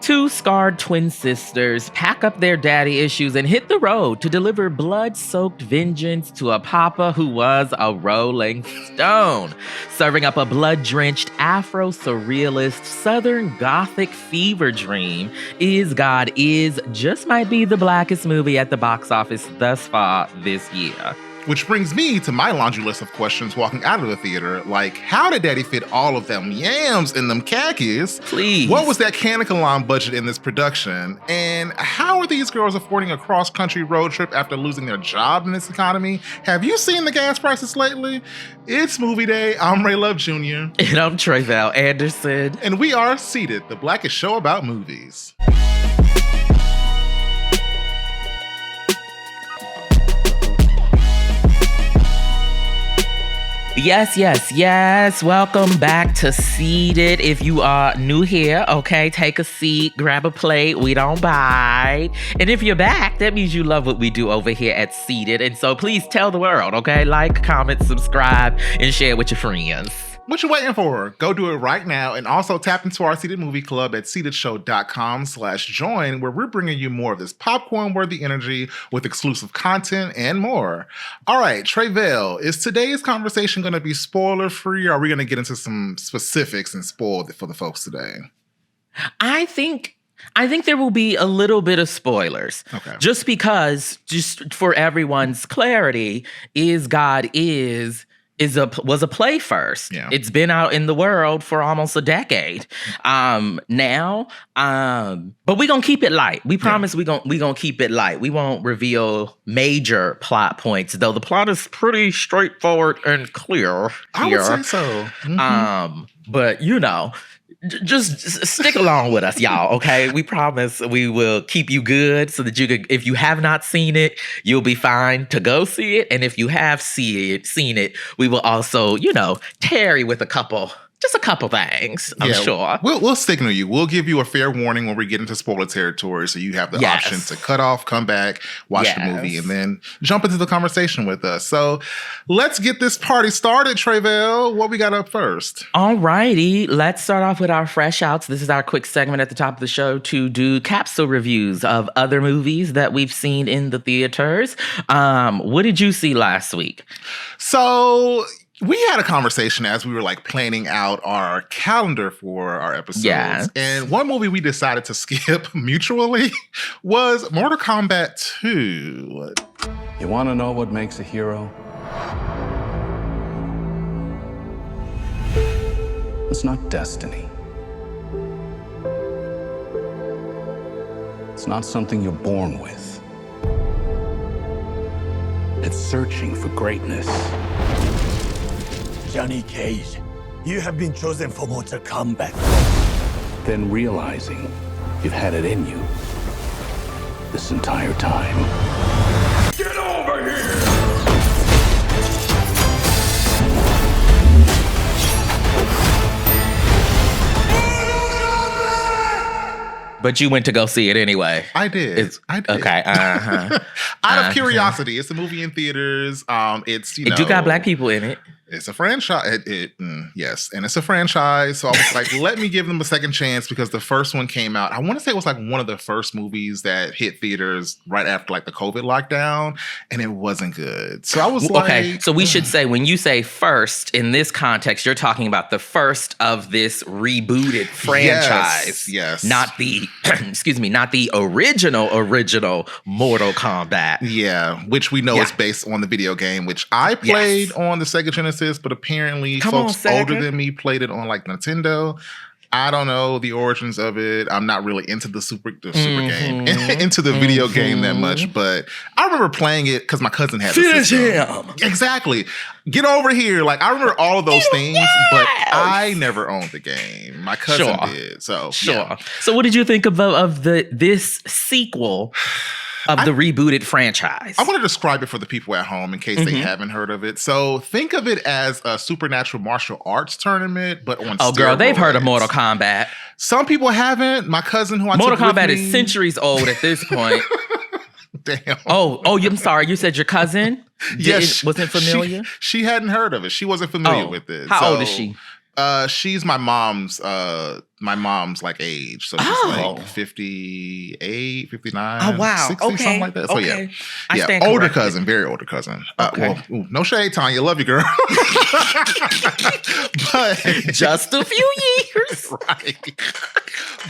Two scarred twin sisters pack up their daddy issues and hit the road to deliver blood-soaked vengeance to a papa who was a rolling stone, serving up a blood-drenched Afro-surrealist Southern Gothic fever dream. Is God Is just might be the blackest movie at the box office thus far this year. Which brings me to my laundry list of questions walking out of the theater. Like, how did Daddy fit all of them yams in them khakis? Please. What was that Canon budget in this production? And how are these girls affording a cross-country road trip after losing their job in this economy? Have you seen the gas prices lately? It's movie day. I'm Ray Love Jr. And I'm Tre'vell Anderson. And we are Seated, the Blackest show about movies. Yes. Welcome back to Seated. If you are new here, okay, take a seat, grab a plate. We don't bite. And if you're back, that means you love what we do over here at Seated. And so please tell the world, okay? Like, comment, subscribe, and share with your friends. What you waiting for? Go do it right now. And also tap into our Seated Movie Club at seatedshow.com/join, where we're bringing you more of this popcorn-worthy energy with exclusive content and more. All right, Tre'vell, is today's conversation going to be spoiler-free, or are we going to get into some specifics and spoil it for the folks today? I think there will be a little bit of spoilers. Okay. Just because, just for everyone's clarity, was a play first. Yeah. It's been out in the world for almost a decade now. But we're gonna keep it light. We promise we gonna keep it light. We won't reveal major plot points, though the plot is pretty straightforward and clear I here. would say so. Mm-hmm. But you know, just stick along with us, y'all, okay? We promise we will keep you good so that you can, if you have not seen it, you'll be fine to go see it. And if you have seen it, we will also, tarry with a couple things, I'm sure. We'll signal you. We'll give you a fair warning when we get into spoiler territory, so you have the option to cut off, come back, watch the movie, and then jump into the conversation with us. So let's get this party started, Tre'vell. What we got up first? All righty. Let's start off with our fresh outs. This is our quick segment at the top of the show to do capsule reviews of other movies that we've seen in the theaters. What did you see last week? So we had a conversation as we were planning out our calendar for our episodes. Yes. And one movie we decided to skip mutually was Mortal Kombat II. You want to know what makes a hero? It's not destiny. It's not something you're born with. It's searching for greatness. Johnny Cage, you have been chosen for Mortal Kombat. Then realizing you've had it in you this entire time. Get over here! But you went to go see it anyway. I did. Okay. Out of curiosity, it's a movie in theaters. It do got black people in it. It's a franchise. Yes, and it's a franchise. So I was like, let me give them a second chance because the first one came out. I want to say it was one of the first movies that hit theaters right after the COVID lockdown, and it wasn't good. So I was okay. So we should say, when you say first in this context, you're talking about the first of this rebooted franchise. Yes. Not the not the original Mortal Kombat. Yeah, which we know is based on the video game, which I played on the Sega Genesis. But apparently folks older than me played it on Nintendo. I don't know the origins of it. I'm not really into the super game, into the video game that much. But I remember playing it because my cousin had the system. Exactly. Get over here. I remember all of those things, but I never owned the game. My cousin did. So yeah. So what did you think of this sequel of the rebooted franchise? I want to describe it for the people at home in case they haven't heard of it. So think of it as a supernatural martial arts tournament, but on steroids. Oh, girl, they've heard of Mortal Kombat. Some people haven't. My cousin who I Mortal took with Kombat me, is centuries old at this point. Damn. Oh, I'm sorry. You said your cousin? Yes. Wasn't familiar? She hadn't heard of it. She wasn't familiar with it. How old is she? She's my mom's my mom's like age. So she's like 58, 59, Oh, wow. 60, something like that. So okay. yeah, older cousin, very older cousin. Well, no shade, Tanya. Love you, girl. But just a few years. Right.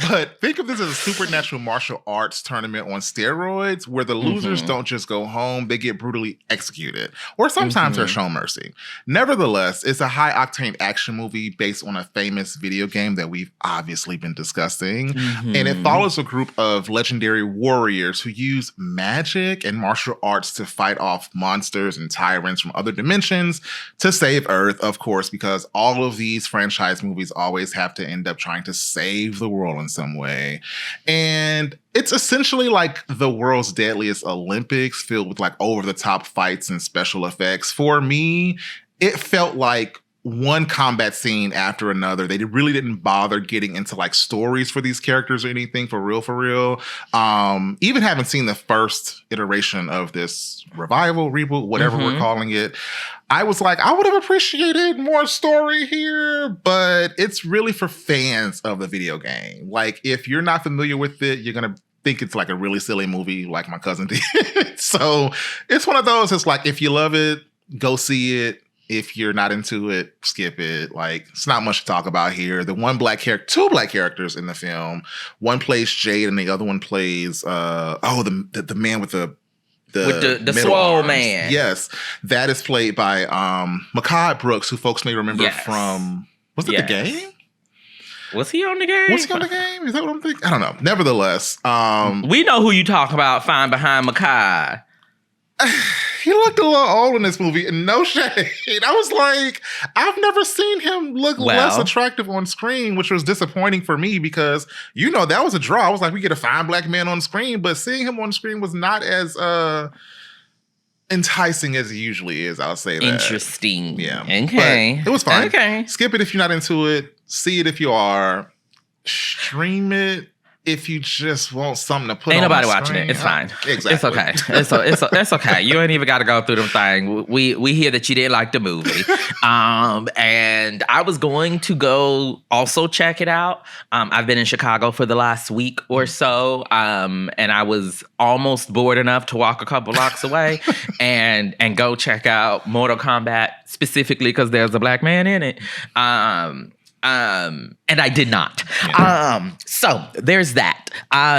But think of this as a supernatural martial arts tournament on steroids where the losers don't just go home, they get brutally executed. Or sometimes they're shown mercy. Nevertheless, it's a high-octane action movie based on a famous video game that we've obviously been discussing. And it follows a group of legendary warriors who use magic and martial arts to fight off monsters and tyrants from other dimensions to save Earth, of course, because all of these franchise movies always have to end up trying to save the world in some way. And it's essentially like the world's deadliest Olympics filled with like over-the-top fights and special effects. For me, it felt like one combat scene after another. They really didn't bother getting into like stories for these characters or anything for real. Even having seen the first iteration of this revival, reboot, whatever we're calling it, I was like, I would have appreciated more story here, but it's really for fans of the video game. Like, if you're not familiar with it, you're going to think it's like a really silly movie like my cousin did. So it's one of those, it's like, if you love it, go see it. If you're not into it, skip it. Like, it's not much to talk about here. The two black characters in the film. One plays Jade and the other one plays, the man with the swole man. Yes. That is played by Mehcad Brooks, who folks may remember from, was it The Game? Was he on The Game? Was he on The Game? Is that what I'm thinking? I don't know. Nevertheless. We know who you talk about fine behind Mehcad. He looked a little old in this movie, and no shade. I was like, I've never seen him look less attractive on screen, which was disappointing for me because, that was a draw. I was like, we get a fine black man on screen, but seeing him on screen was not as enticing as he usually is. I'll say that. Interesting. Yeah. Okay. But it was fine. Okay. Skip it if you're not into it. See it if you are. Stream it if you just want something to put Ain't on nobody the watching screen. it. It's fine. Exactly. It's okay. It's okay. You ain't even got to go through them thing. We hear that you didn't like the movie. And I was going to go also check it out. I've been in Chicago for the last week or so. And I was almost bored enough to walk a couple blocks away and go check out Mortal Kombat specifically because there's a black man in it. And I did not. Yeah. So there's that.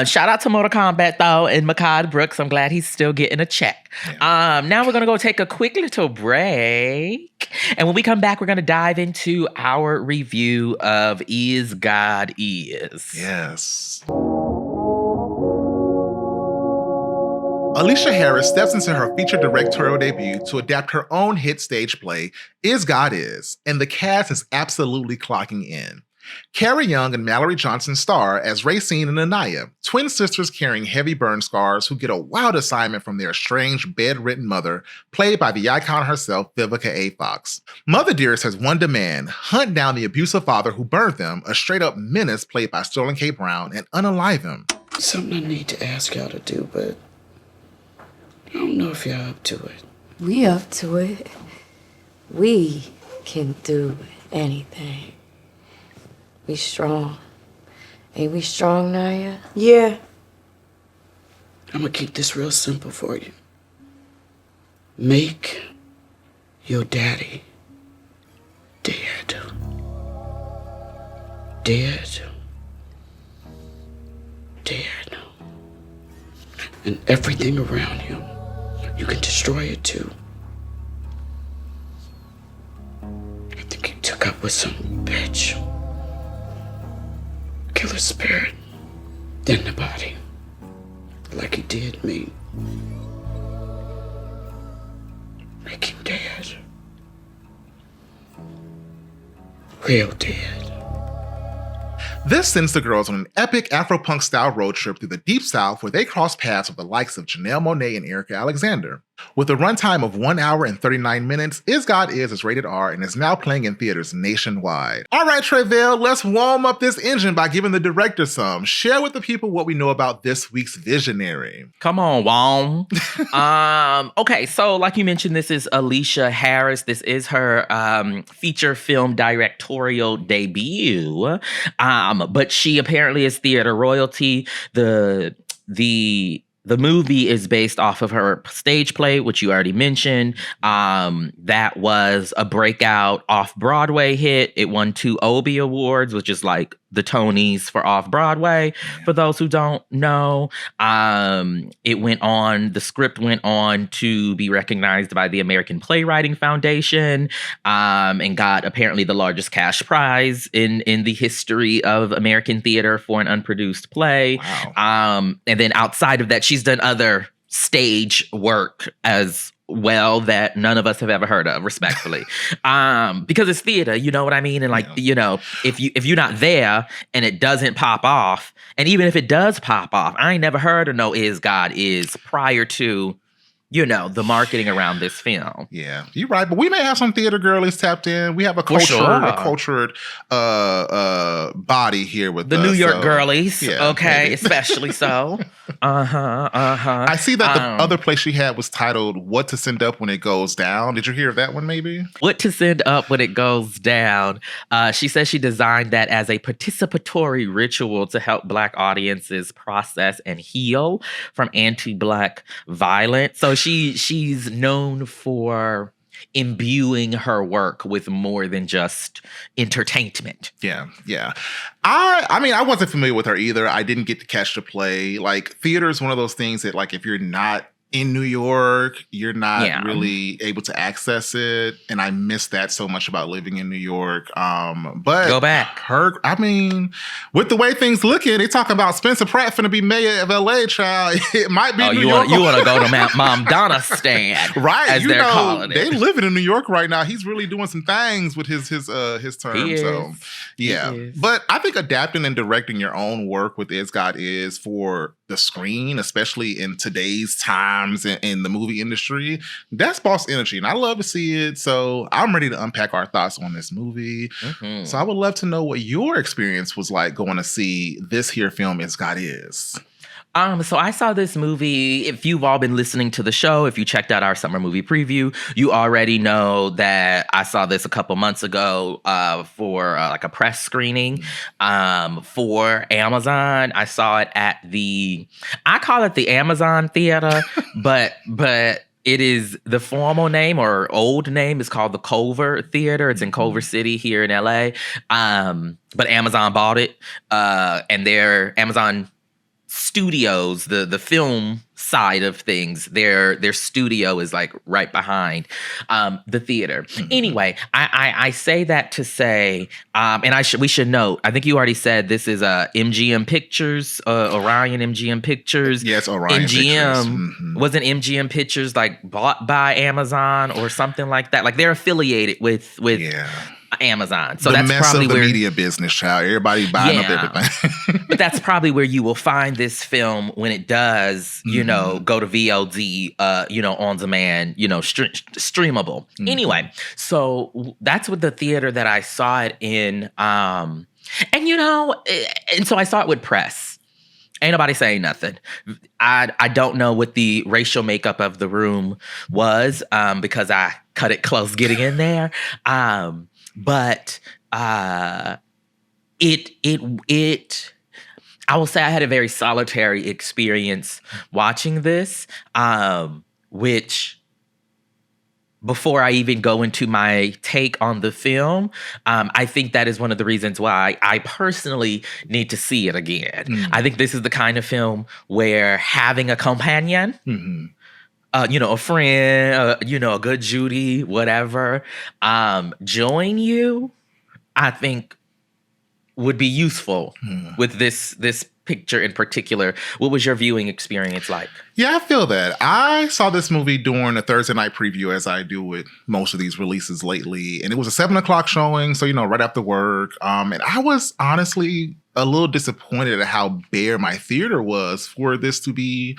Shout out to Mortal Kombat though and Mehcad Brooks. I'm glad he's still getting a check. Yeah. Now we're gonna go take a quick little break. And when we come back, we're gonna dive into our review of Is God Is. Yes. Aleshea Harris steps into her feature directorial debut to adapt her own hit stage play, Is God Is, and the cast is absolutely clocking in. Carrie Young and Mallory Johnson star as Racine and Anaya, twin sisters carrying heavy burn scars who get a wild assignment from their estranged, bedridden mother, played by the icon herself, Vivica A. Fox. Mother Dearest has one demand: hunt down the abusive father who burned them, a straight-up menace played by Sterling K. Brown, and unalive him. Something I need to ask y'all to do, but I don't know if y'all up to it. We up to it. We can do anything. We strong. Ain't we strong, Naya? Yeah. I'm gonna keep this real simple for you. Make your daddy dead. Dead. Dead. And everything around him, you can destroy it too. I think he took up with some bitch. Killer spirit. Then the body. Like he did me. Make him dead. Real dead. This sends the girls on an epic Afro-punk style road trip through the Deep South where they cross paths with the likes of Janelle Monáe and Erica Alexander. With a runtime of 1 hour and 39 minutes, Is God is rated R and is now playing in theaters nationwide. All right, Tre'vell, let's warm up this engine by giving the director some. Share with the people what we know about this week's visionary. Come on, Wong. Okay, so like you mentioned, this is Aleshea Harris. This is her feature film directorial debut. But she apparently is theater royalty. The movie is based off of her stage play, which you already mentioned. That was a breakout off-Broadway hit. It won 2 Obie Awards, which is like the Tonys for off-Broadway. For those who don't know, the script went on to be recognized by the American Playwriting Foundation, and got apparently the largest cash prize in the history of American theater for an unproduced play. Wow. And then outside of that, she's done other stage work as well that none of us have ever heard of, respectfully. Because it's theater, you know what I mean? And like, you know, if you're not there and it doesn't pop off, and even if it does pop off, I ain't never heard of no Is God Is prior to, you know, the marketing around this film. Yeah, you're right. But we may have some theater girlies tapped in. We have a cultured body here with the New York girlies. Yeah, okay, maybe. Especially so. I see that the other play she had was titled "What to Send Up When It Goes Down." Did you hear of that one? Maybe What to Send Up When It Goes Down. She says she designed that as a participatory ritual to help Black audiences process and heal from anti-Black violence. So she's known for imbuing her work with more than just entertainment. Yeah. I mean, I wasn't familiar with her either. I didn't get to catch the play. Like, theater is one of those things that, like, if you're not in New York, you're not really able to access it. And I miss that so much about living in New York. But go back. I mean, with the way things looking, they talking about Spencer Pratt finna be mayor of LA, child. It might be New York. You want to go to Mom Donna stand, right? As they're calling it. They living in New York right now. He's really doing some things with his term. So yeah, but I think adapting and directing your own work with Is God Is for the screen, especially in today's times in the movie industry, that's boss energy, and I love to see it. So I'm ready to unpack our thoughts on this movie. So I would love to know what your experience was like going to see this here film, Is God Is. So I saw this movie. If you've all been listening to the show, if you checked out our summer movie preview, you already know that I saw this a couple months ago for like a press screening for Amazon. I saw it at I call it the Amazon Theater, but it is the formal name or old name is called the Culver Theater. It's in Culver City here in LA. But Amazon bought it, and their Amazon Studios, the film side of things, their studio is like right behind the theater. Anyway, I say that to say, and we should note, I think you already said this is MGM Pictures, Orion MGM Pictures. Yes, Orion MGM wasn't MGM Pictures like bought by Amazon or something like that. Like they're affiliated with Amazon. So the that's mess probably of the where media business, child. Everybody buying up everything. But that's probably where you will find this film when it does, you know, go to VOD, on demand, streamable. Anyway, so that's what the theater that I saw it in. And so I saw it with press. Ain't nobody saying nothing. I don't know what the racial makeup of the room was because I cut it close getting in there. But it I will say I had a very solitary experience watching this, which before I even go into my take on the film, I think that is one of the reasons why I personally need to see it again. I think this is the kind of film where having a companion, a friend, a good Judy, whatever, join you, I think would be useful with this picture in particular. What was your viewing experience like? Yeah, I feel that. I saw this movie during a Thursday night preview, as I do with most of these releases lately. And it was a 7:00 showing, so, right after work. And I was honestly a little disappointed at how bare my theater was for this to be,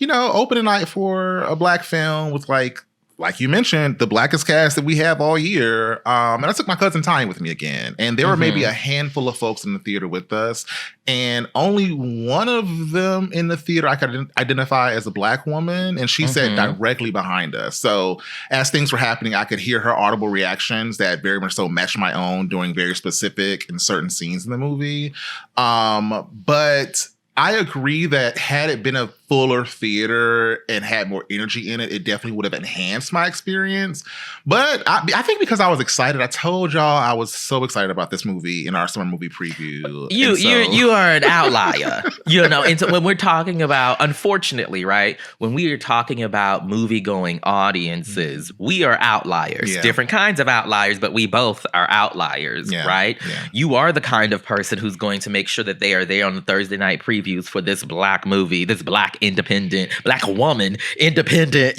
opening night for a Black film with like you mentioned, the Blackest cast that we have all year. And I took my cousin Tanya with me again. And there were maybe a handful of folks in the theater with us. And only one of them in the theater I could identify as a Black woman. And she sat directly behind us. So as things were happening, I could hear her audible reactions that very much so matched my own during very specific and certain scenes in the movie. But I agree that had it been a fuller theater and had more energy in it, it definitely would have enhanced my experience. But I think because I was excited, I told y'all I was so excited about this movie in our summer movie preview. You are an outlier, And so when we're talking about, unfortunately, right, when we are talking about movie-going audiences, we are outliers, different kinds of outliers, but we both are outliers, right? Yeah. You are the kind of person who's going to make sure that they are there on the Thursday night previews for this Black movie, this Black independent, Black woman independent,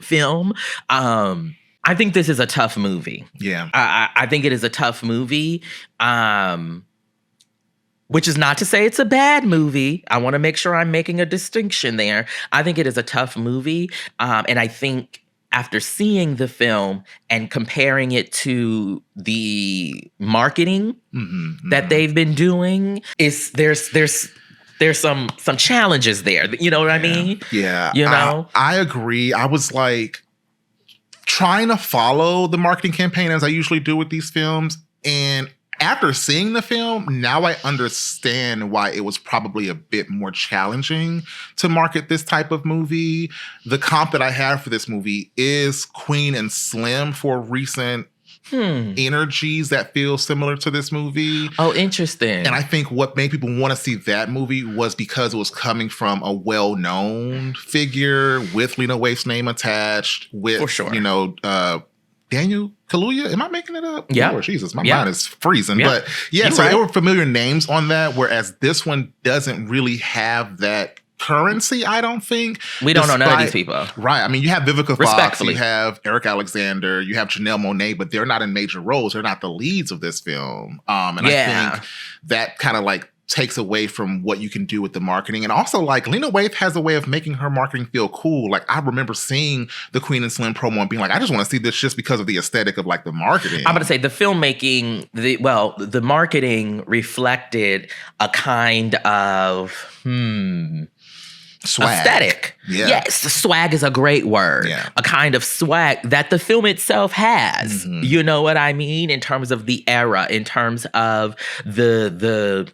film. I think this is a tough movie. Yeah. I think it is a tough movie. Which is not to say it's a bad movie. I want to make sure I'm making a distinction there. I think it is a tough movie. And I think after seeing the film and comparing it to the marketing that they've been doing, there's some challenges there. You know what I mean? Yeah. I agree. I was like trying to follow the marketing campaign as I usually do with these films. And after seeing the film, now I understand why it was probably a bit more challenging to market this type of movie. The comp that I have for this movie is Queen and Slim for recent energies that feel similar to this movie. Oh, interesting. And I think what made people want to see that movie was because it was coming from a well-known figure with Lena Waithe's name attached, with, for sure. Daniel Kaluuya. Am I making it up? Yeah. Lord Jesus, my mind is freezing. But there were familiar names on that, whereas this one doesn't really have that currency, I don't think. We don't know none of these people. Right. I mean, you have Vivica Fox, you have Eric Alexander, you have Janelle Monáe, but they're not in major roles. They're not the leads of this film. I think that kind of like takes away from what you can do with the marketing. And also, like, Lena Waithe has a way of making her marketing feel cool. Like, I remember seeing the Queen and Slim promo and being like, I just want to see this just because of the aesthetic of, like, the marketing. I'm going to say the filmmaking, the marketing reflected a kind of, swag. Aesthetic. Yeah. Yes, swag is a great word. Yeah. A kind of swag that the film itself has. You know what I mean? In terms of the era, in terms of the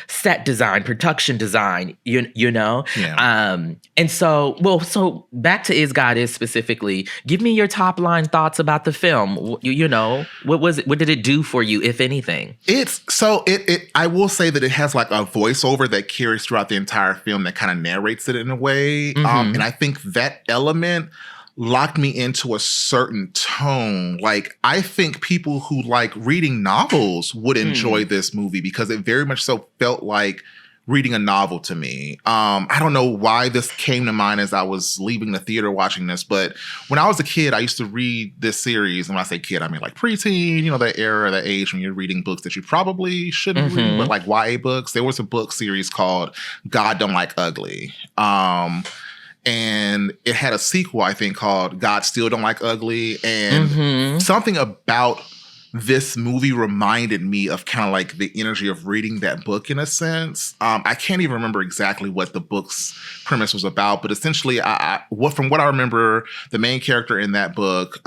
set design, production design, you know? Yeah. And so back to Is God Is specifically, give me your top line thoughts about the film. What was it? What did it do for you, if anything? I will say that it has like a voiceover that carries throughout the entire film that kind of narrates it in a way. And I think that element locked me into a certain tone. Like, I think people who like reading novels would enjoy this movie because it very much so felt like reading a novel to me. I don't know why this came to mind as I was leaving the theater watching this, but when I was a kid, I used to read this series. And when I say kid, I mean like preteen, that era, that age when you're reading books that you probably shouldn't read, but like YA books. There was a book series called God Don't Like Ugly. And it had a sequel, I think, called God Still Don't Like Ugly. And something about this movie reminded me of kind of like the energy of reading that book in a sense. I can't even remember exactly what the book's premise was about, but essentially, from what I remember, the main character in that book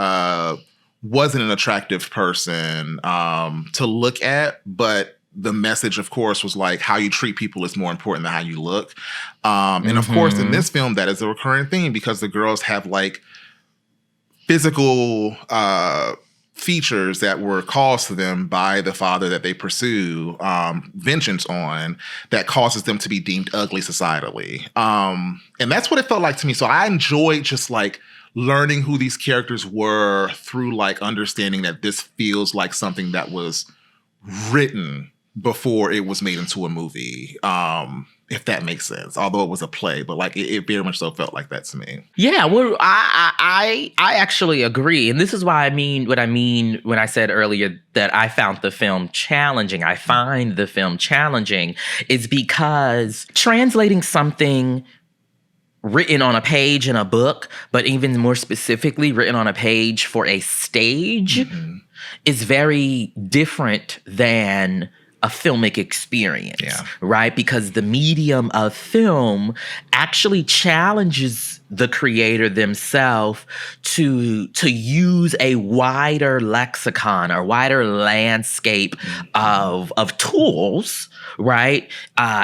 wasn't an attractive person to look at, but the message, of course, was like how you treat people is more important than how you look. And of course, in this film, that is a recurring theme because the girls have like physical features that were caused to them by the father that they pursue vengeance on that causes them to be deemed ugly societally. And that's what it felt like to me. So I enjoyed just like learning who these characters were through like understanding that this feels like something that was written before it was made into a movie, if that makes sense. Although it was a play, but like it very much so felt like that to me. Yeah, well, I actually agree, and this is why what I mean when I said earlier that I found the film challenging. I find the film challenging is because translating something written on a page in a book, but even more specifically written on a page for a stage is very different than a filmic experience, right? Because the medium of film actually challenges the creator themselves to use a wider lexicon or wider landscape of tools, right?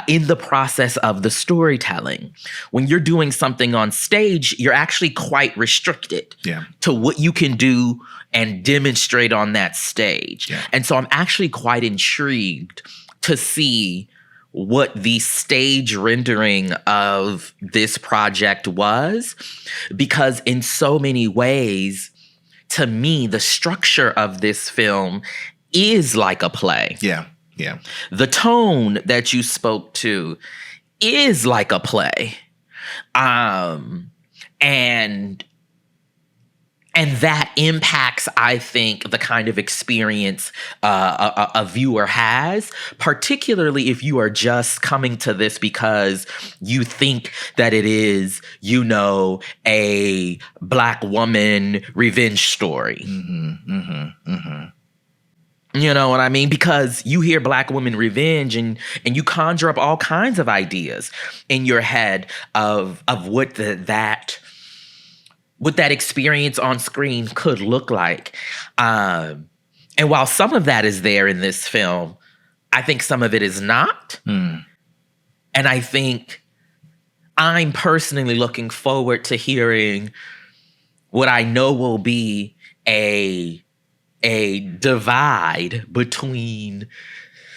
In the process of the storytelling. When you're doing something on stage, you're actually quite restricted to what you can do and demonstrate on that stage. And so I'm actually quite intrigued to see what the stage rendering of this project was, because in so many ways, to me, the structure of this film is like a play. Yeah. The tone that you spoke to is like a play. And that impacts, I think, the kind of experience a viewer has, particularly if you are just coming to this because you think that it is, a Black woman revenge story. You know what I mean? Because you hear Black woman revenge and you conjure up all kinds of ideas in your head of what that experience on screen could look like. And while some of that is there in this film, I think some of it is not. And I think I'm personally looking forward to hearing what I know will be a divide between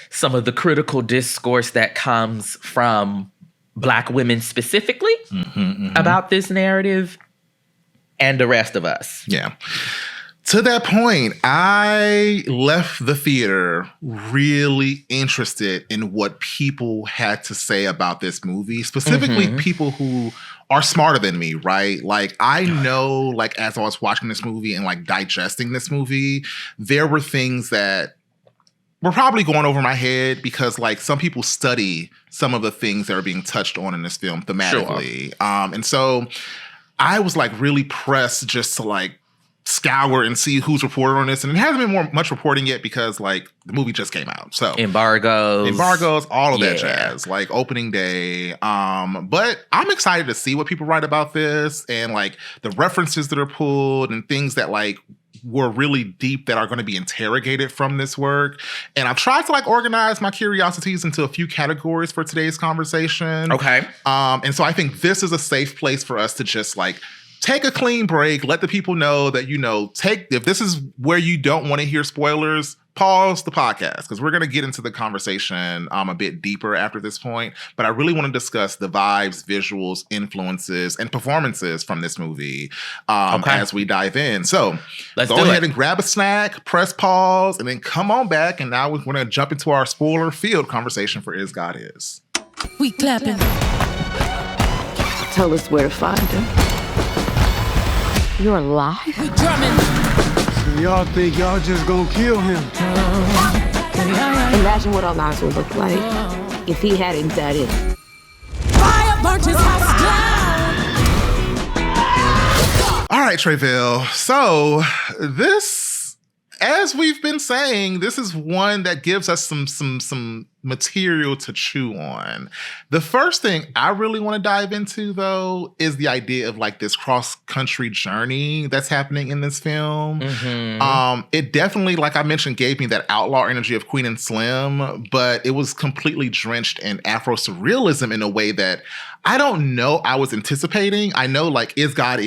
some of the critical discourse that comes from Black women specifically about this narrative and the rest of us. Yeah. To that point, I left the theater really interested in what people had to say about this movie, specifically people who are smarter than me, right? Like, I know, like, as I was watching this movie and, like, digesting this movie, there were things that were probably going over my head because, like, some people study some of the things that are being touched on in this film thematically. And so I was, like, really pressed just to, like, scour and see who's reported on this. And it hasn't been much reporting yet because, like, the movie just came out. So embargoes, all of that jazz, like opening day. But I'm excited to see what people write about this and, like, the references that are pulled and things that, like, were really deep that are going to be interrogated from this work. And I've tried to, like, organize my curiosities into a few categories for today's conversation. Okay. And so I think this is a safe place for us to just, like, take a clean break, let the people know that, if this is where you don't want to hear spoilers, pause the podcast, because we're going to get into the conversation a bit deeper after this point. But I really want to discuss the vibes, visuals, influences, and performances from this movie as we dive in. So let's go ahead and grab a snack, press pause, and then come on back. And now we're going to jump into our spoiler-filled conversation for Is God Is. We clapping. Tell us where to find him. You're alive? We drumming. So y'all think y'all just gonna kill him? Imagine what our lives would look like if he hadn't done it. Fire burnt his house down. All right, Tre'vell. So this, as we've been saying, this is one that gives us some material to chew on. The first thing I really want to dive into, though, is the idea of, like, this cross-country journey that's happening in this film. It definitely, like I mentioned, gave me that outlaw energy of Queen and Slim, but it was completely drenched in Afro-surrealism in a way that I don't know I was anticipating. I know, like, God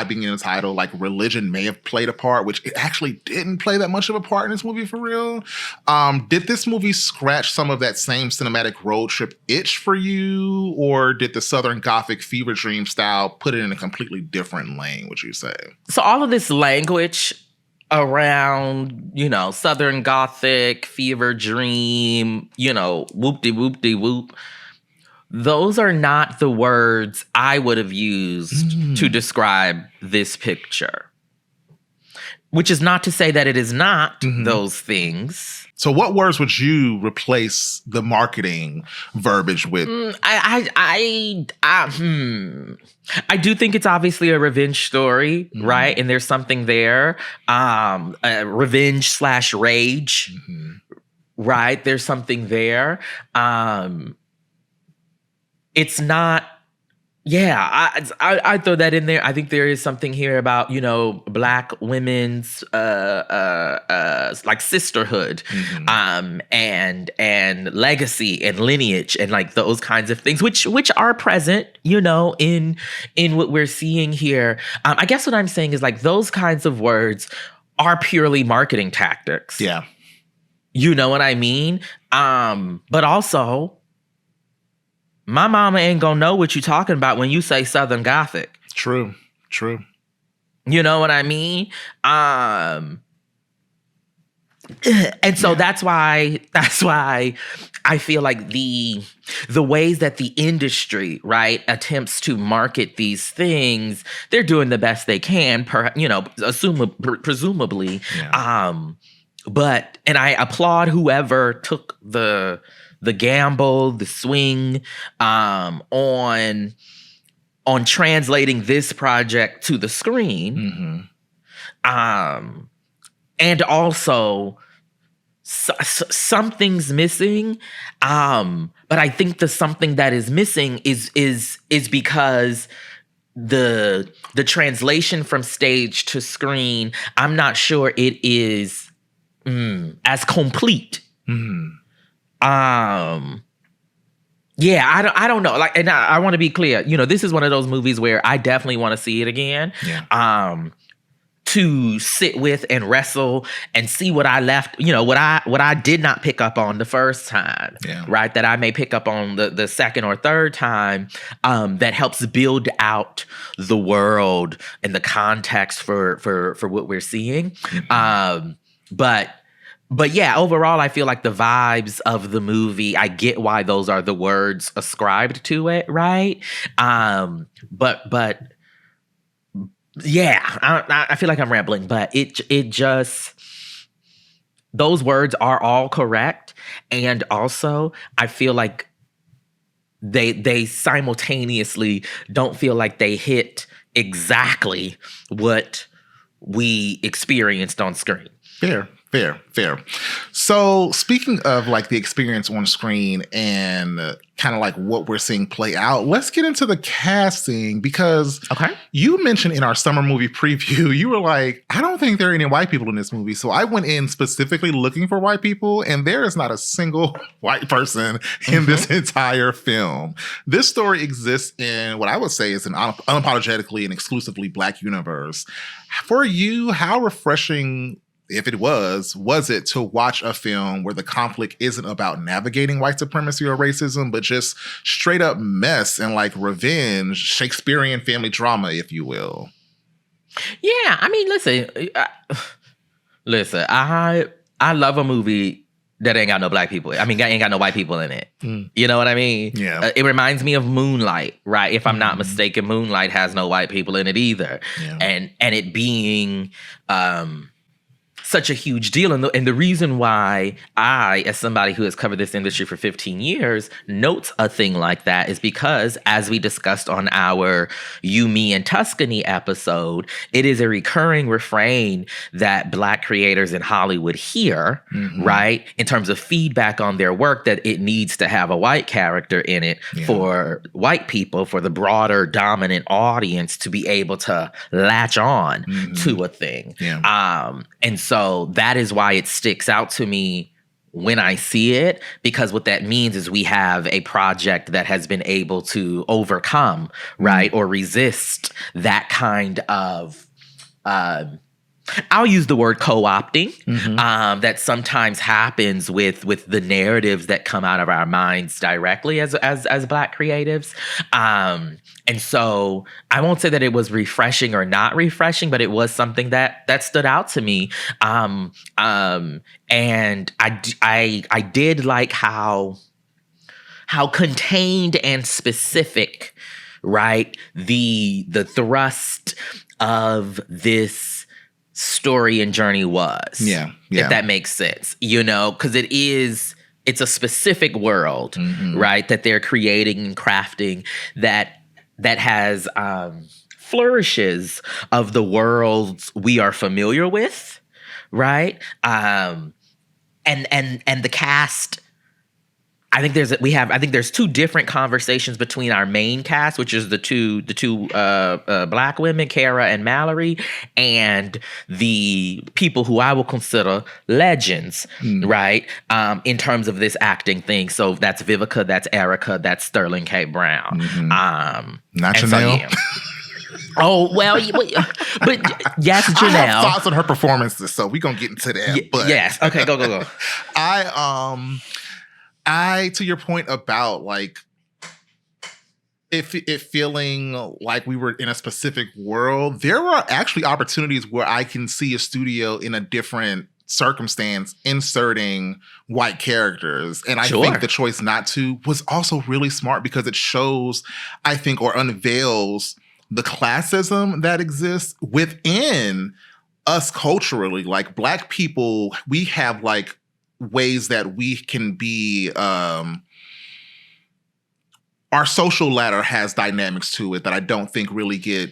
being in the title, like, religion may have played a part, which it actually didn't play that much of a part in this movie for real. Did this movie scratch some of that same cinematic road trip itch for you, or did the Southern Gothic fever dream style put it in a completely different lane, would you say? So all of this language around, Southern Gothic, fever dream, whoop-de-whoop-de-whoop, those are not the words I would have used to describe this picture. Which is not to say that it is not those things. So what words would you replace the marketing verbiage with? I do think it's obviously a revenge story, right? And there's something there. Revenge/rage, right? There's something there. It's not. Yeah, I throw that in there. I think there is something here about, Black women's like sisterhood, and legacy and lineage and like those kinds of things, which are present, in what we're seeing here. I guess what I'm saying is like those kinds of words are purely marketing tactics. Yeah, you know what I mean. But also, my mama ain't gonna know what you talking about when you say Southern Gothic. True. You know what I mean? And so that's why I feel like the ways that the industry, right, attempts to market these things, they're doing the best they can, presumably. Yeah. And I applaud whoever took the gamble, the swing, on translating this project to the screen. And also something's missing. But I think the something that is missing is because the translation from stage to screen, I'm not sure it is as complete. Yeah, I don't know. Like, and I want to be clear. This is one of those movies where I definitely want to see it again. Yeah. To sit with and wrestle and see what I left. What I did not pick up on the first time. Yeah. Right. That I may pick up on the second or third time. That helps build out the world and the context for what we're seeing. But yeah, overall, I feel like the vibes of the movie, I get why those are the words ascribed to it, right? But yeah, I feel like I'm rambling, but it just, those words are all correct. And also, I feel like they simultaneously don't feel like they hit exactly what we experienced on screen. Fair. So speaking of like the experience on screen and kind of like what we're seeing play out, let's get into the casting, because you mentioned in our summer movie preview, you were like, I don't think there are any white people in this movie. So I went in specifically looking for white people, and there is not a single white person in this entire film. This story exists in what I would say is an unapologetically and exclusively Black universe. For you, how refreshing, if it was it to watch a film where the conflict isn't about navigating white supremacy or racism, but just straight up mess and like revenge, Shakespearean family drama, if you will? Yeah, I mean, listen, I love a movie that ain't got no Black people. I mean, ain't got no white people in it. You know what I mean? Yeah. It reminds me of Moonlight, right? If I'm not mistaken, Moonlight has no white people in it either. Yeah. And it being such a huge deal. And the reason why I, as somebody who has covered this industry for 15 years, notes a thing like that is because, as we discussed on our You, Me, and Tuscany episode, it is a recurring refrain that Black creators in Hollywood hear, right? In terms of feedback on their work, that it needs to have a white character in it for white people, for the broader dominant audience to be able to latch on to a thing. And so that is why it sticks out to me when I see it, because what that means is we have a project that has been able to overcome, right, or resist that kind of I'll use the word co-opting that sometimes happens with the narratives that come out of our minds directly as Black creatives. And so I won't say that it was refreshing or not refreshing, but it was something that stood out to me. And I did like how contained and specific, right, the thrust of this story and journey was. Yeah. If that makes sense, because it's a specific world, right, that they're creating and crafting that has flourishes of the worlds we are familiar with, right? And the cast. I think there's two different conversations between our main cast, which is the two Black women, Kara and Mallory, and the people who I will consider legends, right? In terms of this acting thing. So that's Vivica, that's Erica, that's Sterling K. Brown. Not Janelle. Oh, well, but yes, Janelle. I have thoughts on her performances, so we're going to get into that. But yes. Okay, go. I, to your point about like it feeling like we were in a specific world, there were actually opportunities where I can see a studio in a different circumstance inserting white characters. And I think the choice not to was also really smart because it shows, I think, or unveils the classism that exists within us culturally. Like Black people, we have like ways that we can be our social ladder has dynamics to it that I don't think really get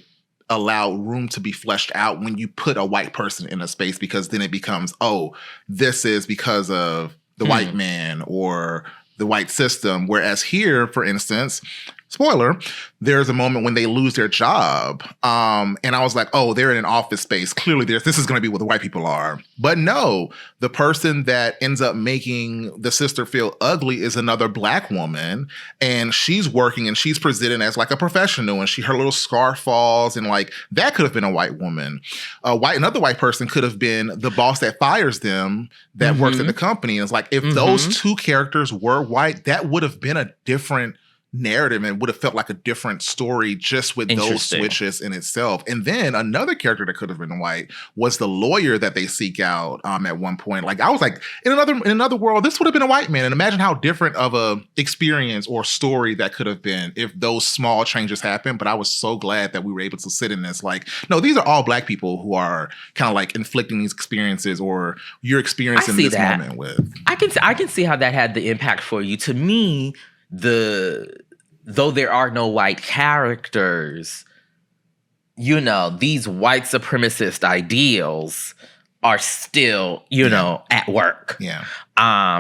allowed room to be fleshed out when you put a white person in a space, because then it becomes, oh, this is because of the white man or the white system. Whereas here, for instance, spoiler, there's a moment when they lose their job. And I was like, oh, they're in an office space. Clearly this is going to be what the white people are. But no, the person that ends up making the sister feel ugly is another Black woman. And she's working and she's presented as like a professional, and her little scarf falls, and like that could have been a white woman. Another white person could have been the boss that fires them that works at the company. And it's like, if those two characters were white, that would have been a different narrative and would have felt like a different story just with those switches in itself. And then another character that could have been white was the lawyer that they seek out at one point. Like I was like, in another world, this would have been a white man. And imagine how different of a experience or story that could have been if those small changes happened. But I was so glad that we were able to sit in this. Like, no, these are all Black people who are kind of like inflicting these experiences, or you're experiencing this moment with. I can see how that had the impact for you. To me, though there are no white characters, these white supremacist ideals are still, at work. Yeah.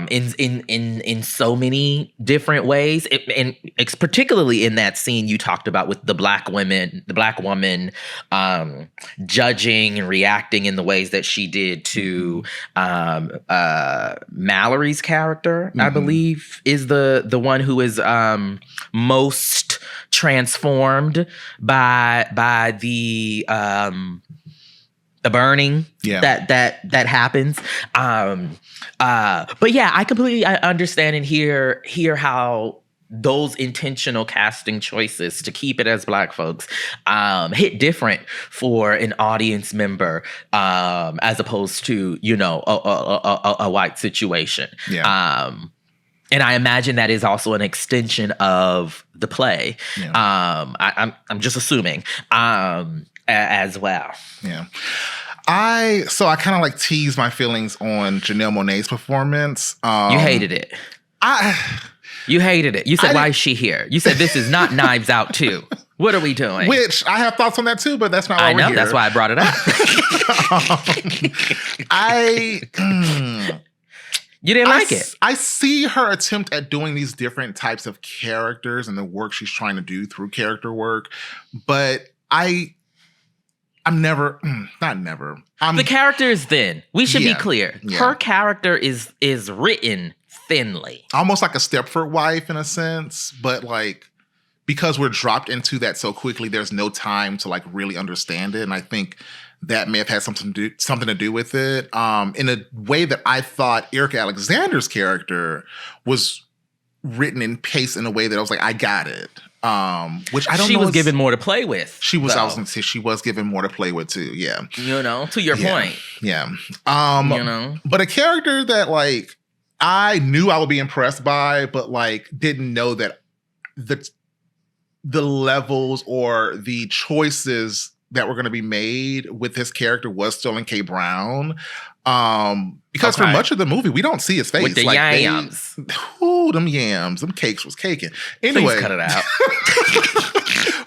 In so many different ways. And it's particularly in that scene you talked about with the Black woman, judging and reacting in the ways that she did to Mallory's character, I believe, is the one who is most transformed by the burning that happens. But yeah, I completely understand and hear how those intentional casting choices to keep it as Black folks hit different for an audience member as opposed to a white situation. And I imagine that is also an extension of the play. I'm just assuming as well. Yeah. I kind of like teased my feelings on Janelle Monáe's performance. You hated it. You hated it. You said, why is she here? You said, this is not Knives Out 2. What are we doing? Which I have thoughts on that too, but that's not why we're here. That's why I brought it up. You didn't like it. I see her attempt at doing these different types of characters and the work she's trying to do through character work, but I'm never, not never. The character is thin. We should be clear. Yeah. Her character is written thinly. Almost like a Stepford wife in a sense, but like, because we're dropped into that so quickly, there's no time to like really understand it. And I think that may have had something to do with it. In a way that I thought Erica Alexander's character was written and paced in a way that I was like, I got it. Which I don't know. She was given more to play with. She was, I was gonna say, she was given more to play with too. Yeah. To your point. Yeah. But a character that like I knew I would be impressed by, but like didn't know that the levels or the choices that were going to be made with his character was Sterling K. Brown. Because for much of the movie, we don't see his face. With the yams. Them yams. Them cakes was caking. Anyway. Please cut it out.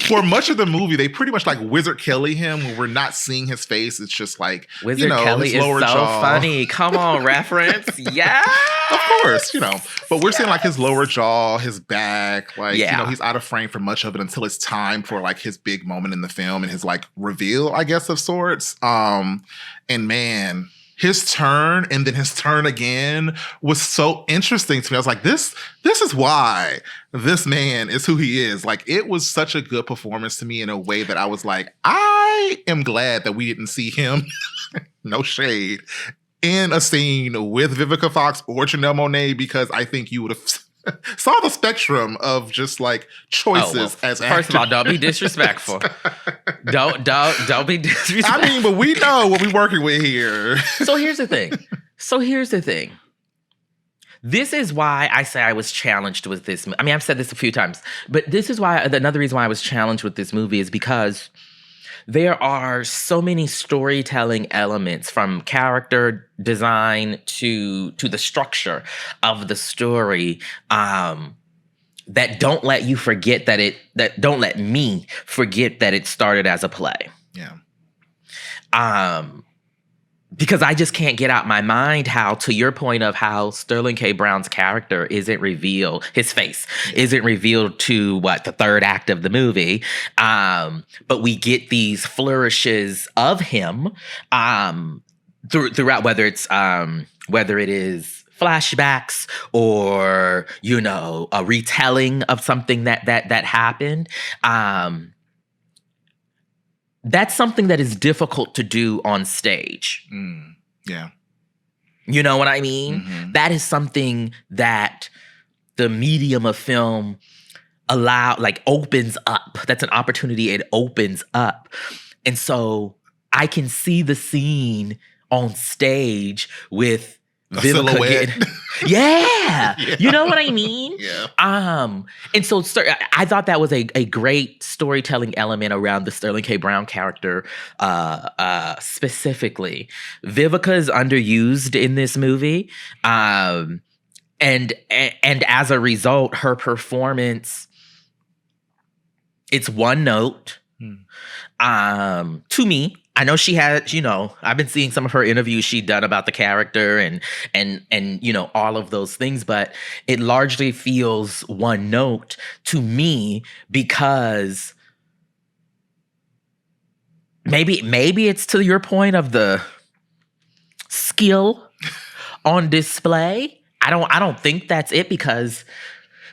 For much of the movie, they pretty much like Wizard Kelly him when we're not seeing his face. It's just like, Wizard Kelly is so jaw. Funny. Come on, reference. Yeah. Of course, But we're seeing like his lower jaw, his back, like, he's out of frame for much of it until it's time for like his big moment in the film and his like reveal, I guess, of sorts. And man, his turn and then his turn again was so interesting to me. I was like, this is why this man is who he is. Like, it was such a good performance to me in a way that I was like, I am glad that we didn't see him, no shade, in a scene with Vivica Fox or Janelle Monáe, because I think you would have saw the spectrum of just like choices as actors. First of all, don't be disrespectful. don't be disrespectful. I mean, but we know what we're working with here. So here's the thing. This is why I say I was challenged with this. I mean, I've said this a few times, but this is why another reason why I was challenged with this movie is because there are so many storytelling elements, from character design to the structure of the story, that don't let you forget that don't let me forget that it started as a play. Yeah. Because I just can't get out my mind how, to your point of how Sterling K. Brown's character isn't revealed, his face isn't revealed to the third act of the movie. But we get these flourishes of him throughout, whether it is flashbacks or, a retelling of something that happened. That's something that is difficult to do on stage. Yeah. You know what I mean? Mm-hmm. That is something that the medium of film opens up. That's an opportunity it opens up. And so I can see the scene on stage with a silhouette. Yeah. You know what I mean? Yeah. And so I thought that was a great storytelling element around the Sterling K. Brown character specifically. Vivica is underused in this movie. And as a result, her performance, it's one note. To me. I know she had, I've been seeing some of her interviews she'd done about the character and all of those things, but it largely feels one note to me because maybe it's to your point of the skill on display. I don't think that's it, because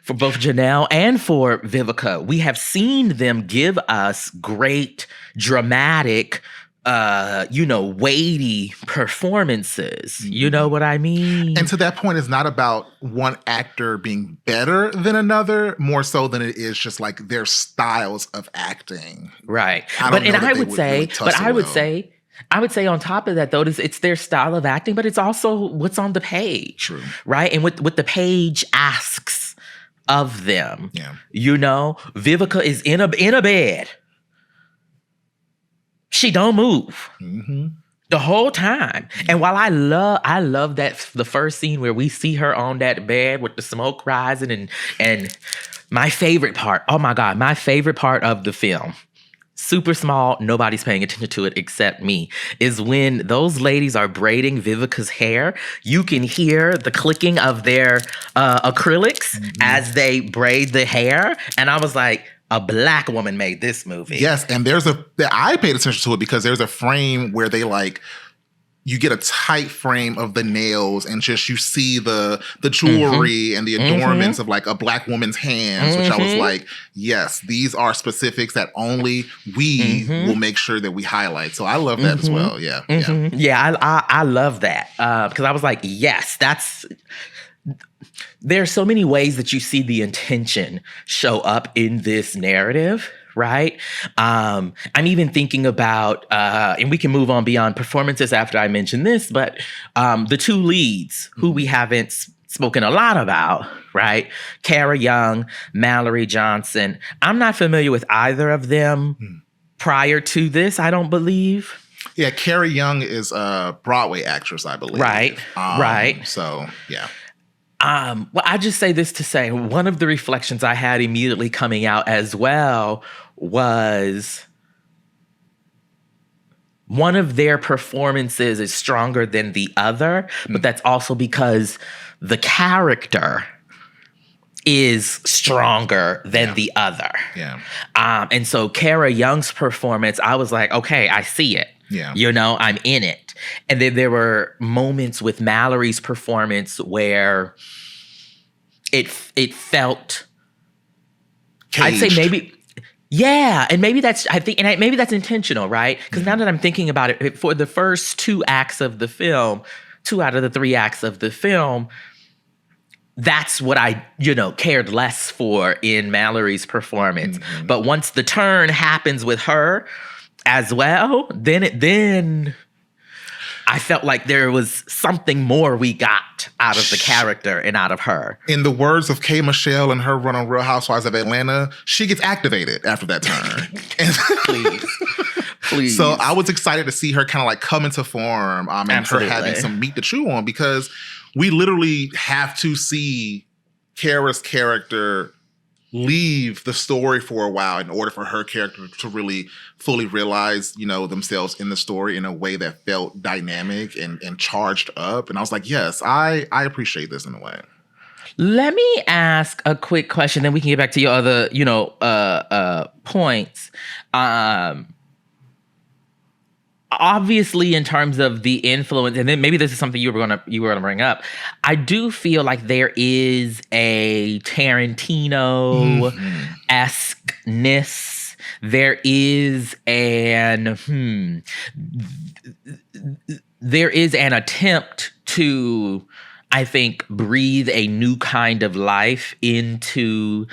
for both Janelle and for Vivica, we have seen them give us great, dramatic, weighty performances. You know what I mean? And to that point, it's not about one actor being better than another, more so than it is just like their styles of acting. Right. I would say on top of that, though, it's their style of acting, but it's also what's on the page. True. Right? And what the page asks of them. Yeah. Vivica is in a bed. She don't move the whole time. And while I love that the first scene where we see her on that bed with the smoke rising and my favorite part, oh my God, my favorite part of the film, super small, nobody's paying attention to it except me, is when those ladies are braiding Vivica's hair. You can hear the clicking of their acrylics as they braid the hair. And I was like, a Black woman made this movie. Yes, and I paid attention to it because there's a frame where they you get a tight frame of the nails and just you see the jewelry and the adornments of a Black woman's hands, which I was like, yes, these are specifics that only we will make sure that we highlight. So I love that as well. Yeah. Yeah, I love that because I was like, yes, there are so many ways that you see the intention show up in this narrative, right? I'm even thinking about, and we can move on beyond performances after I mention this, but the two leads who we haven't spoken a lot about, right? Cara Young, Mallory Johnson. I'm not familiar with either of them. prior to this, I don't believe. Yeah, Carrie Young is a Broadway actress, I believe. Right. Right. So, yeah. Well, I just say this to say one of the reflections I had immediately coming out as well was one of their performances is stronger than the other, but that's also because the character is stronger than the other. Yeah. And so Cara Young's performance, I was like, okay, I see it. Yeah. You know, I'm in it. And then there were moments with Mallory's performance where it felt caged. I'd say maybe, yeah, and maybe that's maybe that's intentional, right? Because now that I'm thinking about it, for the first 2 acts of the film, 2 out of the 3 acts of the film, that's what I, cared less for in Mallory's performance. Mm-hmm. But once the turn happens with her as well, then I felt like there was something more we got out of the character and out of her. In the words of K. Michelle and her run on Real Housewives of Atlanta, she gets activated after that turn. Please. So I was excited to see her kind of like come into form and Absolutely. Her having some meat to chew on, because we literally have to see Kara's character leave the story for a while in order for her character to really fully realize, themselves in the story in a way that felt dynamic and charged up. And I was like, yes, I appreciate this in a way. Let me ask a quick question, then we can get back to your other, points. Obviously, in terms of the influence, and then maybe this is something you were gonna bring up. I do feel like there is a Tarantino-esque-ness. There is an attempt to, I think, breathe a new kind of life into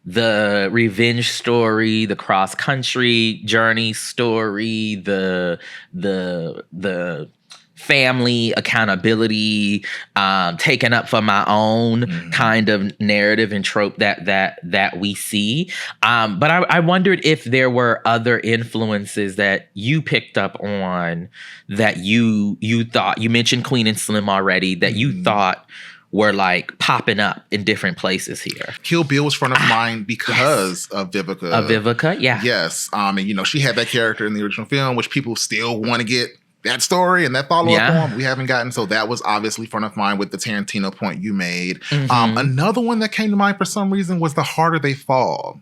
the revenge story, the cross-country journey story, the family accountability, taken up for my own kind of narrative and trope that we see. But I wondered if there were other influences that you picked up on that you thought, you mentioned Queen and Slim already, that you thought were like popping up in different places here. Kill Bill was front of mind because of Vivica. Of Vivica, yeah. Yes. And she had that character in the original film, which people still want to get that story and that follow-up on. We haven't gotten. So that was obviously front of mind with the Tarantino point you made. Mm-hmm. Another one that came to mind for some reason was The Harder They Fall.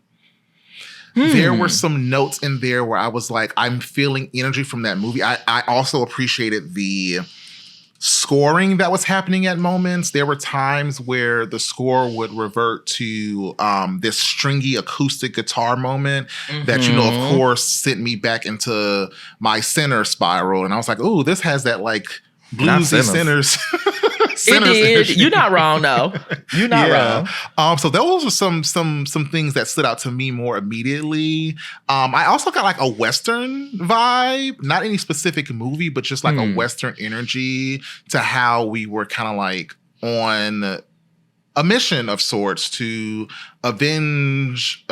There were some notes in there where I was like, I'm feeling energy from that movie. I also appreciated the scoring that was happening at moments. There were times where the score would revert to this stringy acoustic guitar moment that, of course, sent me back into my Sinner spiral. And I was like, ooh, this has that like bluesy Sinners. It did. You're not wrong, though. You're not wrong. So those were some things that stood out to me more immediately. I also got like a Western vibe, not any specific movie, but just like a Western energy to how we were kind of like on a mission of sorts to avenge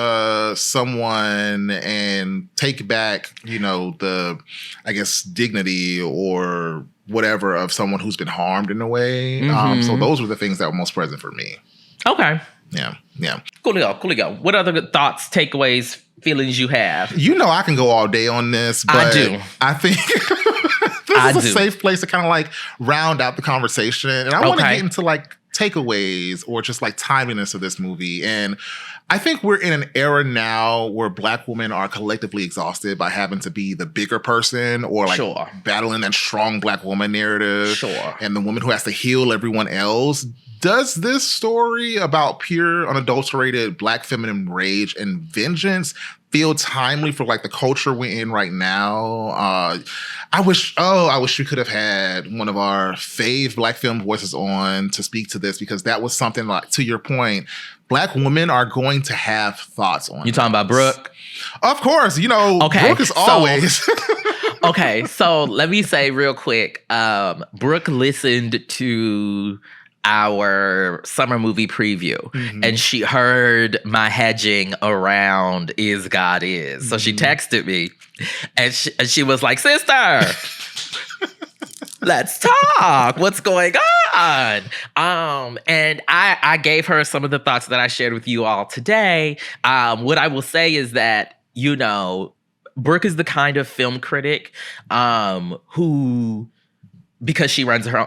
someone and take back, the, I guess, dignity or whatever of someone who's been harmed in a way. So those were the things that were most present for me. Okay. Yeah. Coolio. What other thoughts, takeaways, feelings you have? I can go all day on this, but I do. I think this is a safe place to kind of like round out the conversation. And I want to get into like takeaways or just like timeliness of this movie. And I think we're in an era now where Black women are collectively exhausted by having to be the bigger person or like battling that strong Black woman narrative. And the woman who has to heal everyone else. Does this story about pure, unadulterated Black feminine rage and vengeance feel timely for like the culture we're in right now? I wish we could have had one of our fave Black film voices on to speak to this, because that was something like, to your point, Black women are going to have thoughts on. You talking about Brooke? Of course, Brooke is always. Okay, so let me say real quick, Brooke listened to our summer movie preview, and she heard my hedging around "Is God Is." So she texted me, and she was like, "Sister, let's talk. What's going on?" And I gave her some of the thoughts that I shared with you all today. What I will say is that, you know, Brooke is the kind of film critic who, because she runs her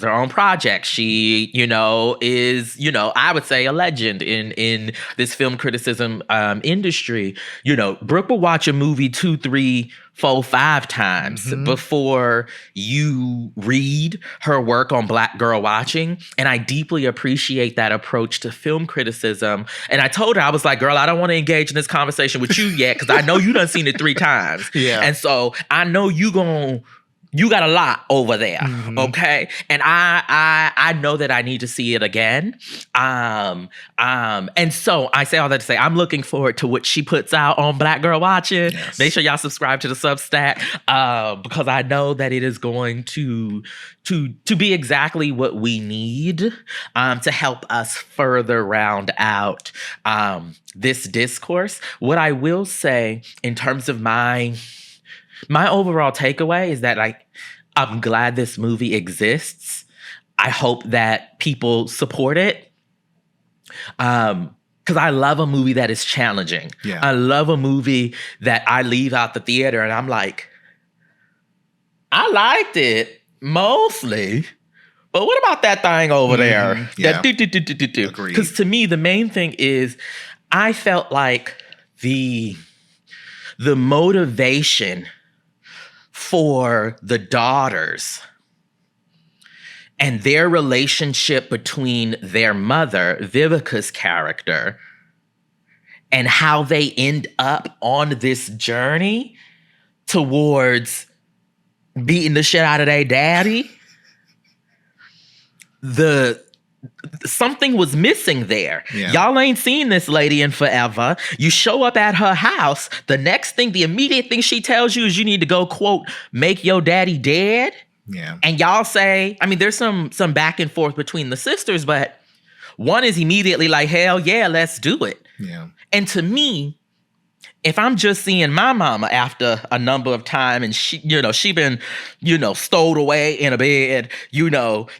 own project, she, you know, is, you know, I would say a legend in this film criticism industry. You know, Brooke will watch a movie 2, 3, 4, 5 times before you read her work on Black Girl Watching. And I deeply appreciate that approach to film criticism. And I told her, I was like, girl, I don't want to engage in this conversation with you yet, because I know you done seen it 3 times. Yeah. And so I know you got a lot over there, okay? And I know that I need to see it again. And so I say all that to say, I'm looking forward to what she puts out on Black Girl Watching. Yes. Make sure y'all subscribe to the Substack, because I know that it is going to be exactly what we need to help us further round out this discourse. What I will say in terms of my overall takeaway is that, like, I'm glad this movie exists. I hope that people support it. Because I love a movie that is challenging. Yeah. I love a movie that I leave out the theater and I'm like, I liked it mostly, but what about that thing over there? Yeah. Because to me, the main thing is I felt like the motivation for the daughters and their relationship between their mother, Vivica's character, and how they end up on this journey towards beating the shit out of their daddy. Something was missing there. Yeah. Y'all ain't seen this lady in forever. You show up at her house. The immediate thing she tells you is you need to go, quote, make your daddy dead. Yeah. And y'all say, I mean, there's some back and forth between the sisters, but one is immediately like, hell yeah, let's do it. Yeah. And to me, if I'm just seeing my mama after a number of times and she been, stowed away in a bed,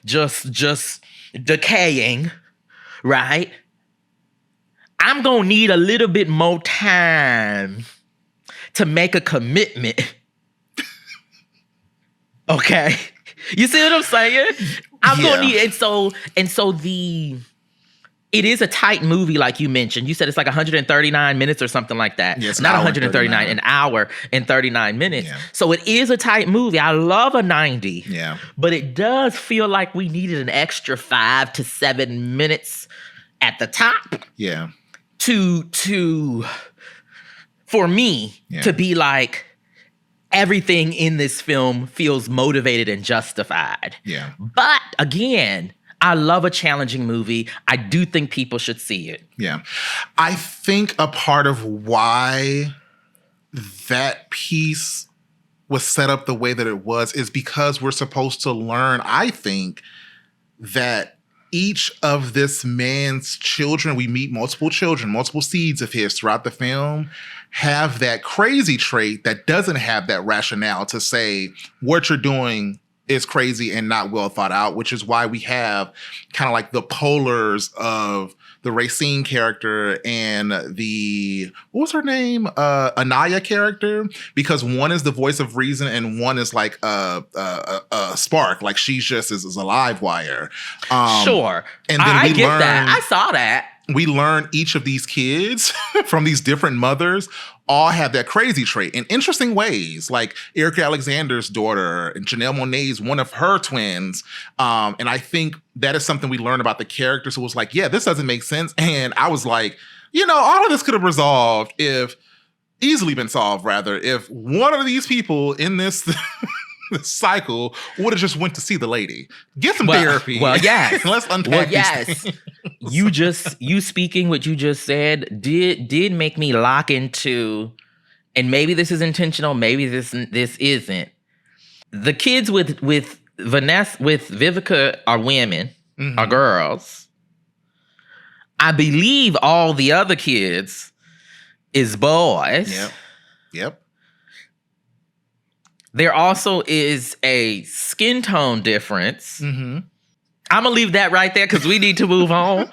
just decaying, right? I'm gonna need a little bit more time to make a commitment. Okay? You see what I'm saying? I'm gonna need, it is a tight movie, like you mentioned. You said it's like 139 minutes or something like that. Yes, not 139, an hour and 39 minutes. Yeah. So it is a tight movie. I love a 90. Yeah. But it does feel like we needed an extra 5 to 7 minutes at the top. Yeah. For me, to be like, everything in this film feels motivated and justified. Yeah. But again, I love a challenging movie. I do think people should see it. Yeah. I think a part of why that piece was set up the way that it was is because we're supposed to learn, I think, that each of this man's children, we meet multiple children, multiple seeds of his throughout the film, have that crazy trait that doesn't have that rationale to say what you're doing is crazy and not well thought out, which is why we have kind of like the polars of the Racine character and the, what was her name? Anaya character, because one is the voice of reason and one is like a spark, like she's just is a live wire. Sure. And then I get that. I saw that. We learn each of these kids from these different mothers all have that crazy trait in interesting ways. Like Erica Alexander's daughter and Janelle Monáe's one of her twins. And I think that is something we learn about the characters who was like, yeah, this doesn't make sense. And I was like, all of this could have easily been solved, if one of these people in this cycle would have just went to see the lady. Get some therapy. Well, yes. Let's unpack yes. You speaking what you just said did make me lock into, and maybe this is intentional, maybe this isn't. The kids with Vivica are women, are girls. I believe all the other kids is boys. Yep. There also is a skin tone difference. Mm-hmm. I'm going to leave that right there because we need to move on.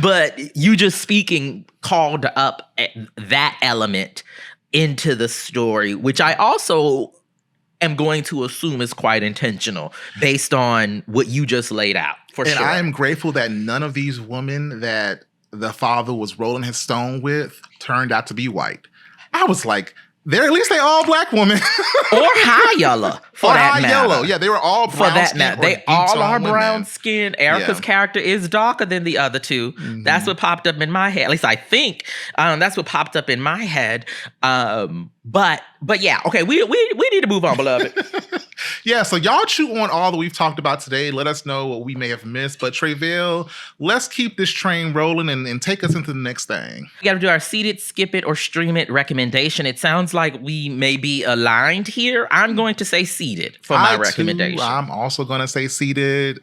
But you just speaking called up that element into the story, which I also am going to assume is quite intentional based on what you just laid out. And I am grateful that none of these women that the father was rolling his stone with turned out to be white. I was like, at least they all black women. Or high yellow, for that matter. Yellow. Yeah, they were all brown. For that matter. They all are brown skin. Erica's Yeah. character is darker than the other two. Mm-hmm. That's what popped up in my head. At least I think that's what popped up in my head. But yeah, okay, we need to move on, beloved. Yeah, so y'all chew on all that we've talked about today. Let us know what we may have missed. But Tre'vell, let's keep this train rolling and take us into the next thing. We got to do our seat it, skip it, or stream it recommendation. It sounds like we may be aligned here. I'm going to say seated for my recommendation. I'm also going to say seated.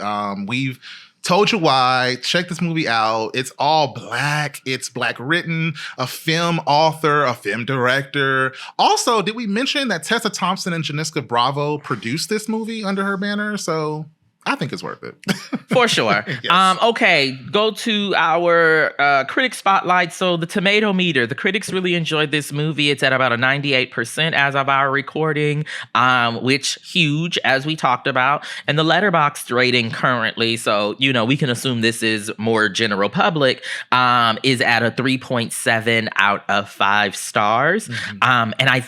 We've told you why. Check this movie out. It's all black. It's black written, a film author, a film director. Also, did we mention that Tessa Thompson and Janiska Bravo produced this movie under her banner? So I think it's worth it. For sure. Yes. Okay, go to our critic spotlight. So the tomato meter, the critics really enjoyed this movie. It's at about a 98% as of our recording, which huge, as we talked about. And the Letterboxd rating currently, so, we can assume this is more general public, is at a 3.7 out of 5 stars. Mm-hmm. And I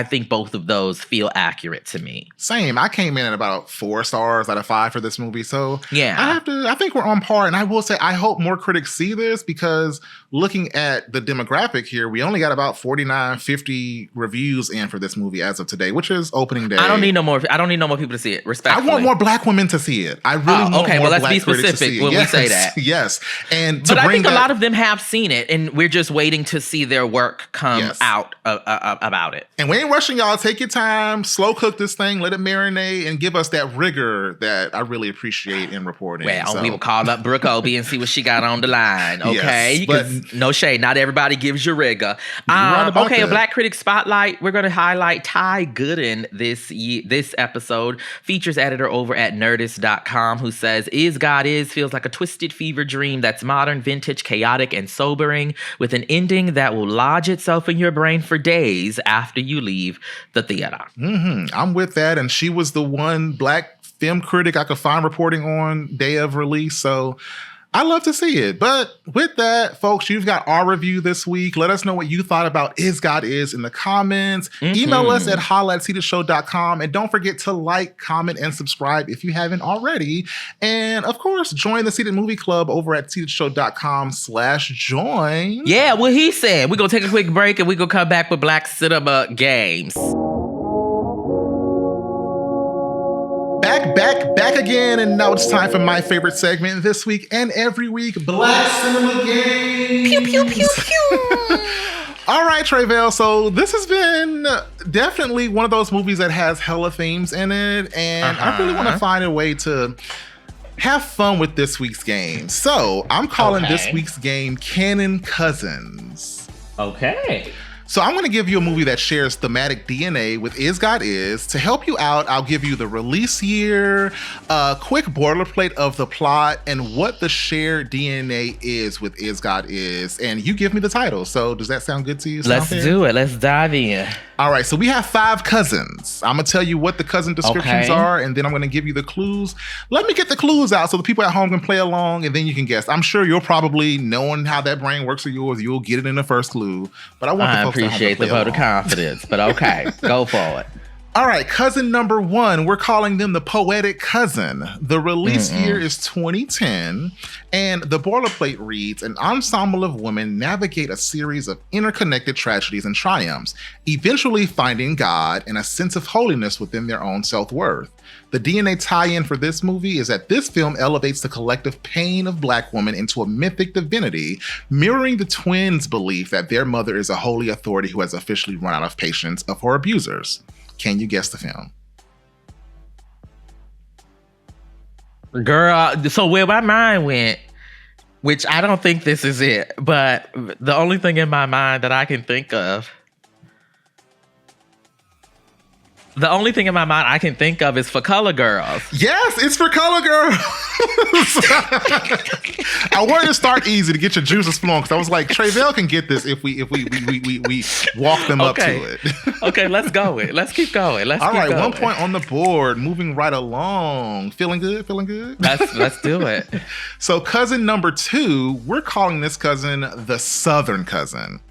think both of those feel accurate to me. Same. I came in at about 4 stars out of 5 for this movie. So yeah, I think we're on par. And I will say, I hope more critics see this, because looking at the demographic here, we only got about 49, 50 reviews in for this movie as of today, which is opening day. I don't need no more people to see it. Respectfully. I want more black women to see it. I really want more well, let's black be critics to specific see it. when we say that. Yes. But I think a lot of them have seen it, and we're just waiting to see their work come out about it. And we ain't rushing, y'all. Take your time, slow cook this thing, let it marinate, and give us that rigor that I really appreciate in reporting. Well, we will call up Brooke Obie and see what she got on the line, okay? Because no shade, not everybody gives you rigor. Okay, a Black Critic Spotlight. We're going to highlight Ty Gooden this episode. Features editor over at Nerdist.com, who says, Is God Is feels like a twisted fever dream that's modern, vintage, chaotic, and sobering, with an ending that will lodge itself in your brain for days after you leave the theater. Mm-hmm. I'm with that. And she was the one black film critic I could find reporting on day of release. So I love to see it. But with that, folks, you've got our review this week. Let us know what you thought about Is God Is in the comments. Mm-hmm. Email us at holla@seatedshow.com. And don't forget to like, comment, and subscribe if you haven't already. And of course, join the Seated Movie Club over at seatedshow.com/join. Yeah, what he said. We're going to take a quick break and we're going to come back with Black Cinema Games. Back again, and now it's time for my favorite segment this week and every week, Black Cinema Games. Pew, pew, pew, pew. All right, Tre'vell, so this has been definitely one of those movies that has hella themes in it, and I really want to find a way to have fun with this week's game. So I'm calling this week's game Canon Cousins. Okay. So I'm going to give you a movie that shares thematic DNA with Is God Is. To help you out, I'll give you the release year, a quick boilerplate of the plot, and what the shared DNA is with Is God Is. And you give me the title. So does that sound good to you? Let's do it. Let's dive in. All right, so we have 5 cousins. I'm going to tell you what the cousin descriptions are, and then I'm going to give you the clues. Let me get the clues out so the people at home can play along, and then you can guess. I'm sure you'll probably, knowing how that brain works for yours, you'll get it in the first clue. But I want the folks appreciate the vote of confidence, but okay, go for it. All right, cousin number 1, we're calling them the poetic cousin. The release year is 2010, and the boilerplate reads, an ensemble of women navigate a series of interconnected tragedies and triumphs, eventually finding God and a sense of holiness within their own self-worth. The DNA tie-in for this movie is that this film elevates the collective pain of Black women into a mythic divinity, mirroring the twins' belief that their mother is a holy authority who has officially run out of patience of her abusers. Can you guess the film? Girl, so where my mind went, which I don't think this is it, but the only thing in my mind that I can think of, is For Color Girls. Yes, it's For Color Girls. I wanted to start easy to get your juices flowing because I was like, Tre'vell can get this if we walk them up to it. Okay, let's go. Let's keep going. All right, 1 point on the board. Moving right along. Feeling good? Let's do it. So cousin number 2, we're calling this cousin the Southern Cousin.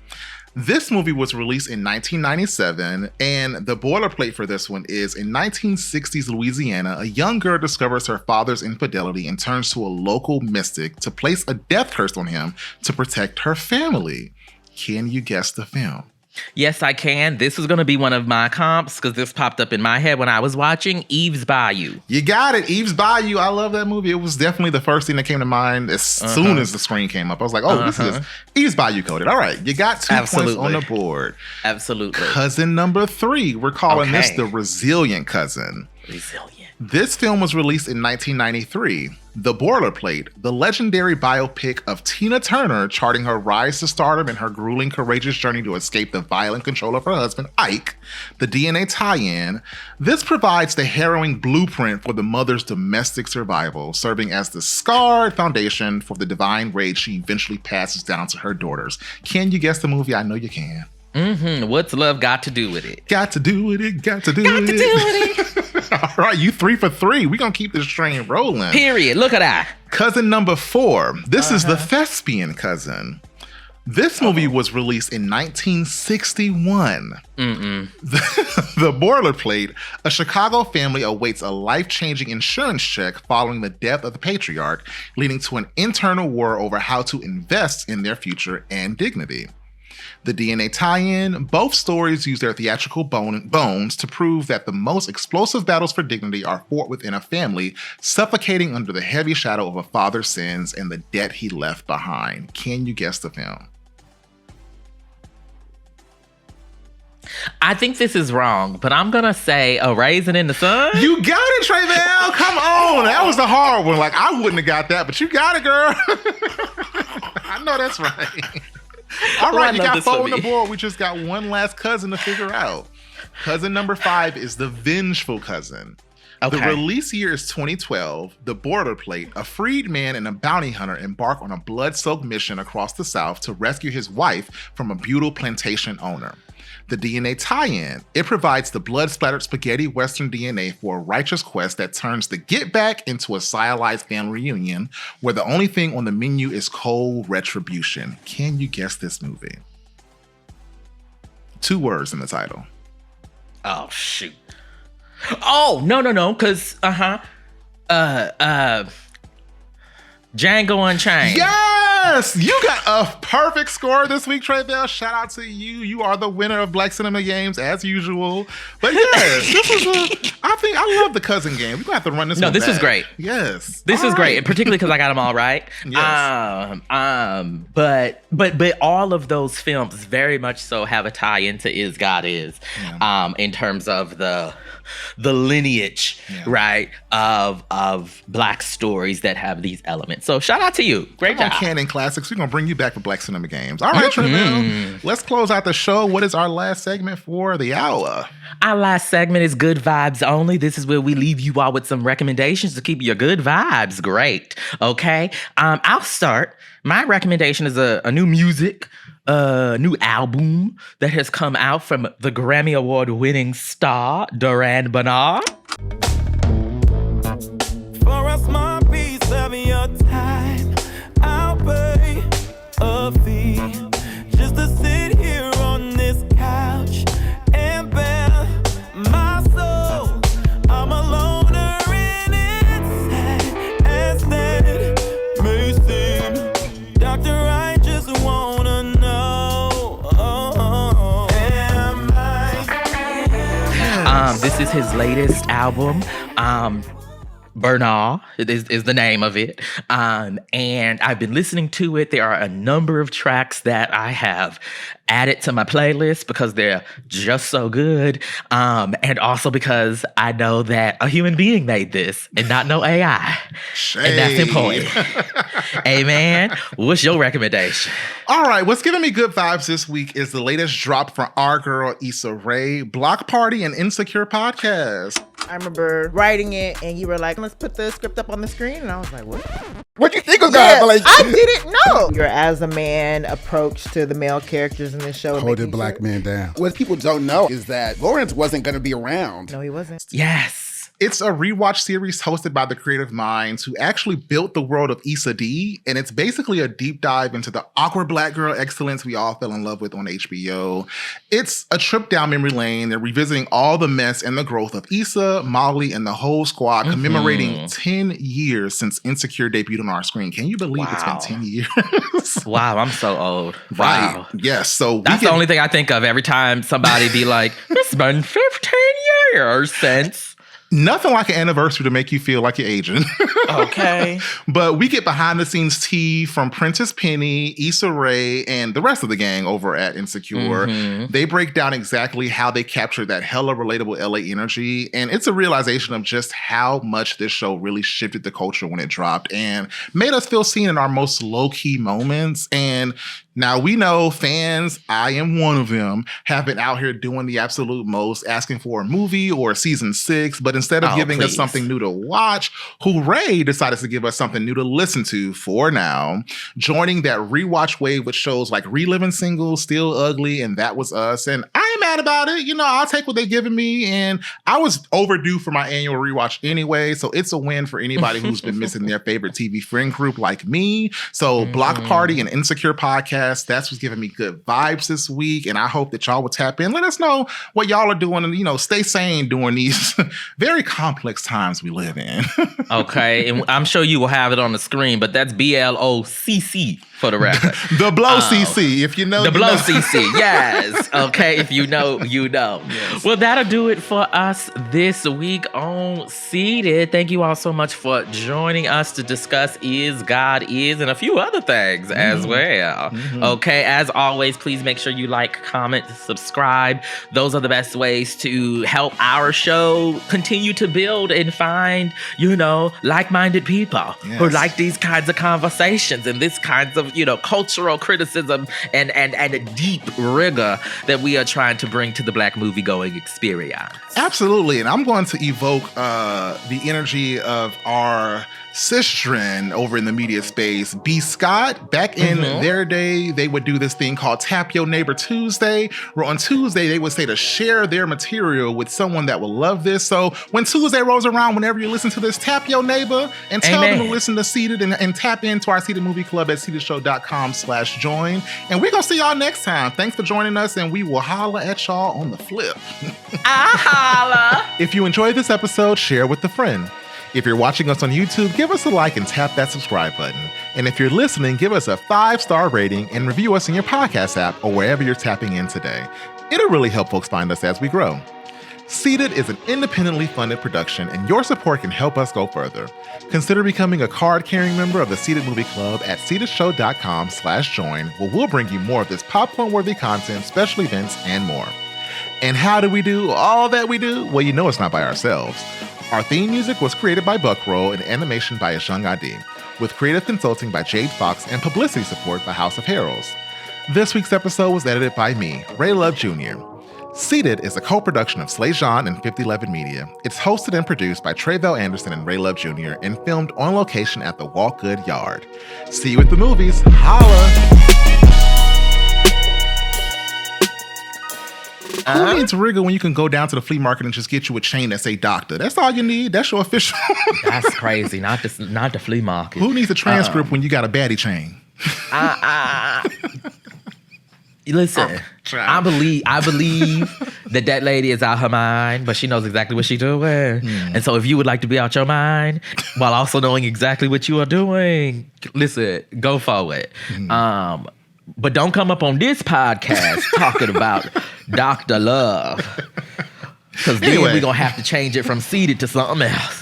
This movie was released in 1997, and the boilerplate for this one is in 1960s Louisiana, a young girl discovers her father's infidelity and turns to a local mystic to place a death curse on him to protect her family. Can you guess the film? Yes, I can. This was going to be one of my comps because this popped up in my head when I was watching Eve's Bayou. You got it. Eve's Bayou. I love that movie. It was definitely the first thing that came to mind as soon as the screen came up. I was like, oh, this is Eve's Bayou coded. All right. You got 2 points on the board. Absolutely. Cousin number 3. We're calling this the Resilient Cousin. Resilient. This film was released in 1993. The boilerplate, the legendary biopic of Tina Turner charting her rise to stardom and her grueling, courageous journey to escape the violent control of her husband, Ike. The DNA tie-in. This provides the harrowing blueprint for the mother's domestic survival, serving as the scarred foundation for the divine rage she eventually passes down to her daughters. Can you guess the movie? I know you can. What's love got to do with it? Got to do with it. All right, you 3 for 3. We're going to keep this train rolling. Period. Look at that. Cousin number 4. This is The Thespian Cousin. This movie was released in 1961. The boilerplate, a Chicago family awaits a life-changing insurance check following the death of the patriarch, leading to an internal war over how to invest in their future and dignity. The DNA tie-in, both stories use their theatrical bones to prove that the most explosive battles for dignity are fought within a family, suffocating under the heavy shadow of a father's sins and the debt he left behind. Can you guess the film? I think this is wrong, but I'm going to say A Raisin in the Sun. You got it, Tre'vell. Come on. That was the hard one. Like, I wouldn't have got that, but you got it, girl. I know that's right. All right, you got 4 on the board. We just got one last cousin to figure out. Cousin number 5 is The Vengeful Cousin. Okay. The release year is 2012. The boilerplate, a freed man and a bounty hunter embark on a blood-soaked mission across the South to rescue his wife from a brutal plantation owner. The DNA tie-in, it provides the blood-splattered spaghetti western DNA for a righteous quest that turns the get back into a stylized family reunion where the only thing on the menu is cold retribution. Can you guess this movie? 2 words in the title. Oh, shoot. Oh, no, because, Django Unchained. Yes! You got a perfect score this week, Tre'vell. Shout out to you. You are the winner of Black Cinema Games, as usual. But yes, this was I love the cousin game. We're going to have to run this one No, this back. was great. Yes. This is great, and particularly because I got them all right. Yes. But all of those films very much so have a tie into Is God Is, in terms of the lineage, right, of Black stories that have these elements. So shout out to you. Great job. Canon Classics. We're going to bring you back for Black Cinema Games. All right, Tre'vell. Let's close out the show. What is our last segment for the hour? Our last segment is Good Vibes Only. This is where we leave you all with some recommendations to keep your good vibes great. Okay? I'll start. My recommendation is a new music, new album that has come out from the Grammy Award-winning star, Bernarr. For a small piece of your time, I'll pay a fee just to sit here on this couch and bear my soul. I'm a loner and it's sad as that may seem. Doctor, I just wanna know, am I? This is his latest album. Bernarr is the name of it. And I've been listening to it. There are a number of tracks that I have added to my playlist because they're just so good. And also because I know that a human being made this and not no AI. Shade. And that's important. Hey, man, what's your recommendation? All right, what's giving me good vibes this week is the latest drop from our girl, Issa Rae, Block Party and Insecure podcast. I remember writing it and you were like, let's put the script up on the screen. And I was like, what? What do you think was going to happen? Like, I didn't know. Your as a man approach to the male characters in this show. Hold the black man down. What people don't know is that Lawrence wasn't going to be around. No, he wasn't. Yes. It's a rewatch series hosted by the creative minds who actually built the world of Issa D, and it's basically a deep dive into the awkward black girl excellence we all fell in love with on HBO. It's a trip down memory lane. They're revisiting all the mess and the growth of Issa, Molly, and the whole squad, commemorating 10 years since Insecure debuted on our screen. Can you believe it's been 10 years? Wow, I'm so old. Right. Wow. Yes. So that's the only thing I think of every time somebody be like, it's been 15 years since. Nothing like an anniversary to make you feel like you're aging. Okay. But we get behind the scenes tea from Prentice Penny, Issa Rae, and the rest of the gang over at Insecure. They break down exactly how they captured that hella relatable LA energy. And it's a realization of just how much this show really shifted the culture when it dropped and made us feel seen in our most low-key moments. And now we know fans, I am one of them, have been out here doing the absolute most, asking for a movie or a season 6, but instead of giving us something new to watch, Hooray decided to give us something new to listen to for now, joining that rewatch wave with shows like Reliving Single, Still Ugly, and That Was Us. And I ain't mad about it. You know, I'll take what they're giving me, and I was overdue for my annual rewatch anyway, so it's a win for anybody who's been missing their favorite TV friend group like me. So Block Party and Insecure podcast, that's what's giving me good vibes this week, and I hope that y'all will tap in. Let us know what y'all are doing, and, you know, stay sane during these very complex times we live in. Okay, and I'm sure you will have it on the screen, but that's BLOCC for the record. The Blow CC, if you know. The Blow CC, yes. Okay, if you know, you know. Yes. Well, that'll do it for us this week on Seated. Thank you all so much for joining us to discuss Is God Is and a few other things as well. Okay, as always, please make sure you like, comment, subscribe. Those are the best ways to help our show continue to build and find, you know, like-minded people who like these kinds of conversations and this kinds of, you know, cultural criticism and a deep rigor that we are trying to bring to the Black movie-going experience. Absolutely, and I'm going to evoke the energy of our sistren over in the media space, B. Scott. Back in their day, they would do this thing called Tap Your Neighbor Tuesday, where on Tuesday they would say to share their material with someone that will love this. So when Tuesday rolls around, whenever you listen to this, tap your neighbor and tell them to listen to Seated and tap into our Seated Movie Club at seatedshow.com/join. And we're going to see y'all next time. Thanks for joining us, and we will holla at y'all on the flip. Holla! If you enjoyed this episode, share with a friend. If you're watching us on YouTube, give us a like and tap that subscribe button. And if you're listening, give us a 5-star rating and review us in your podcast app or wherever you're tapping in today. It'll really help folks find us as we grow. Seated is an independently funded production, and your support can help us go further. Consider becoming a card-carrying member of the Seated Movie Club at seatedshow.com/join, where we'll bring you more of this popcorn-worthy content, special events, and more. And how do we do all that we do? Well, you know it's not by ourselves. Our theme music was created by Buckroll and animation by Ashung Adi, with creative consulting by Jade Fox and publicity support by House of Heralds. This week's episode was edited by me, Ray Love Jr. Seated is a co-production of Slay Jean and 5011 Media. It's hosted and produced by Tre'vell Anderson and Ray Love Jr. and filmed on location at the Walk Good Yard. See you at the movies. Holla! Who needs rigor when you can go down to the flea market and just get you a chain that say doctor? That's all you need. That's your official. That's crazy. Not the flea market. Who needs a transcript when you got a baddie chain? Listen, I believe that lady is out her mind, but she knows exactly what she's doing. And so if you would like to be out your mind while also knowing exactly what you are doing, listen, go for it. But don't come up on this podcast talking about Dr. Love. Because then we're going to have to change it from Seated to something else.